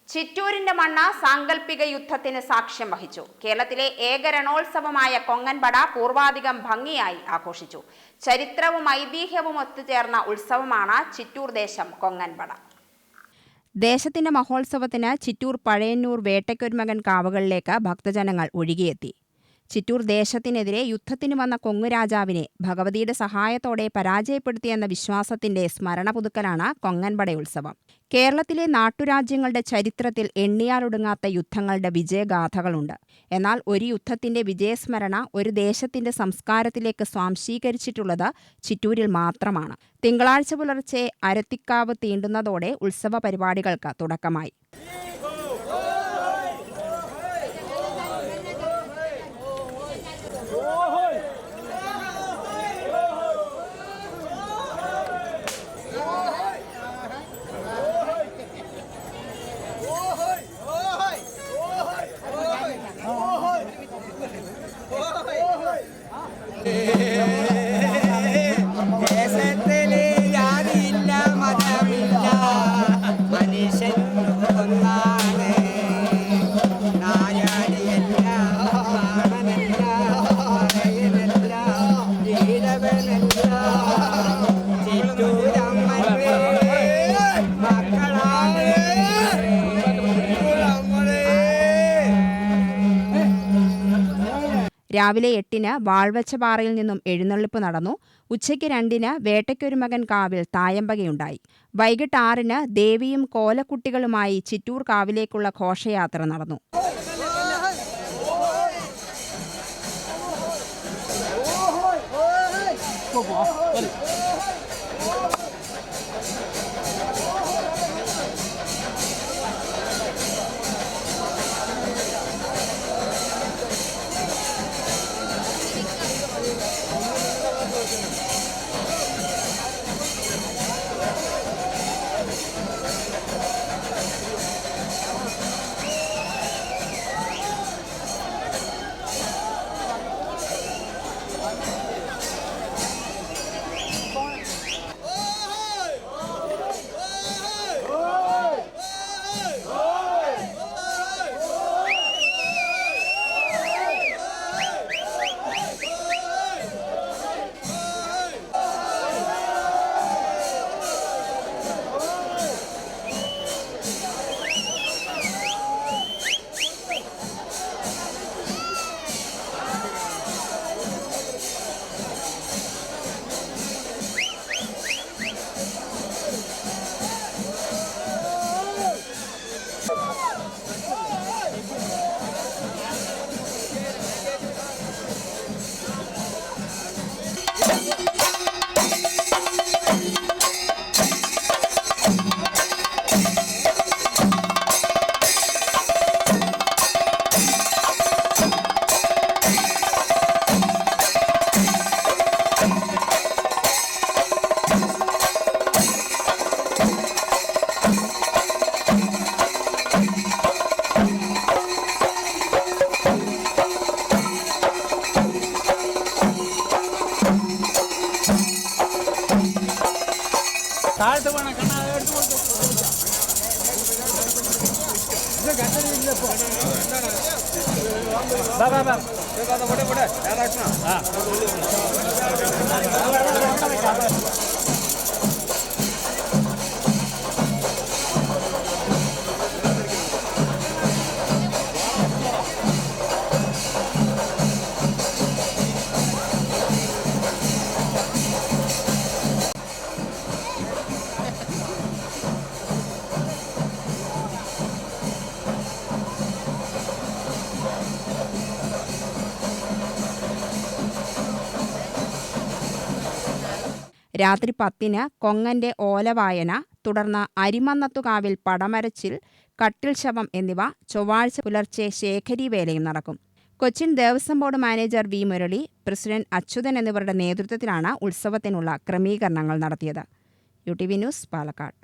ചിറ്റൂരിന്റെ മണ്ണ് സാങ്കല്പിക യുദ്ധത്തിന് സാക്ഷ്യം വഹിച്ചു. കേരളത്തിലെ ഏക രണോത്സവമായ കൊങ്ങൻപട പൂർവാധികം ഭംഗിയായി ആഘോഷിച്ചു. ചരിത്രവും ഐതിഹ്യവും ഒത്തുചേർന്ന ഉത്സവമാണ് ചിറ്റൂർ ദേശം കൊങ്ങൻപട. ദേശത്തിന്റെ മഹോത്സവത്തിന് ചിറ്റൂർ പഴയന്നൂർ വേട്ടയ്ക്കൊരുമകൻ കാവുകളിലേക്ക് ഭക്തജനങ്ങൾ ഒഴുകിയെത്തി. ചിറ്റൂർ ദേശത്തിനെതിരെ യുദ്ധത്തിന് വന്ന കൊങ്ങുരാജാവിനെ ഭഗവതിയുടെ സഹായത്തോടെ പരാജയപ്പെടുത്തിയെന്ന വിശ്വാസത്തിന്റെ സ്മരണ പുതുക്കലാണ് കൊങ്ങൻപട ഉത്സവം. കേരളത്തിലെ നാട്ടുരാജ്യങ്ങളുടെ ചരിത്രത്തിൽ എണ്ണിയാലൊടുങ്ങാത്ത യുദ്ധങ്ങളുടെ വിജയഗാഥകളുണ്ട്. എന്നാൽ ഒരു യുദ്ധത്തിന്റെ വിജയസ്മരണ ഒരു ദേശത്തിന്റെ സംസ്കാരത്തിലേക്ക് സ്വാംശീകരിച്ചിട്ടുള്ളത് ചിറ്റൂരിൽ മാത്രമാണ്. തിങ്കളാഴ്ച പുലർച്ചെ അരത്തിക്കാവ് തീണ്ടുന്നതോടെ ഉത്സവ പരിപാടികൾക്ക് തുടക്കമായി. രാവിലെ 8-ന് വാൾവച്ചപാറയിൽ നിന്നും എഴുന്നള്ളിപ്പ് നടന്നു. ഉച്ചയ്ക്ക് 2-ന് വേട്ടയ്ക്കൊരുമകൻ കാവിൽ തായമ്പകയുണ്ടായി. വൈകിട്ട് 6-ന് ദേവിയും കോലക്കുട്ടികളുമായി ചിറ്റൂർ കാവിലേക്കുള്ള ഘോഷയാത്ര നടന്നു. രാത്രി 10-ന് കൊങ്ങന്റെ ഓലവായന, തുടർന്ന് അരിമന്നത്തുകാവിൽ പടമരച്ചിൽ, കട്ടിൽ ശവം എന്നിവ, ചൊവ്വാഴ്ച പുലർച്ചെ ശേഖരിവേലയും നടക്കും. Cochin Devaswom board manager V. Murali, president Achuthan എന്നിവരുടെ നേതൃത്വത്തിലാണ് ഉത്സവത്തിനുള്ള ക്രമീകരണങ്ങൾ നടത്തിയത്. UTV news, Palakkad.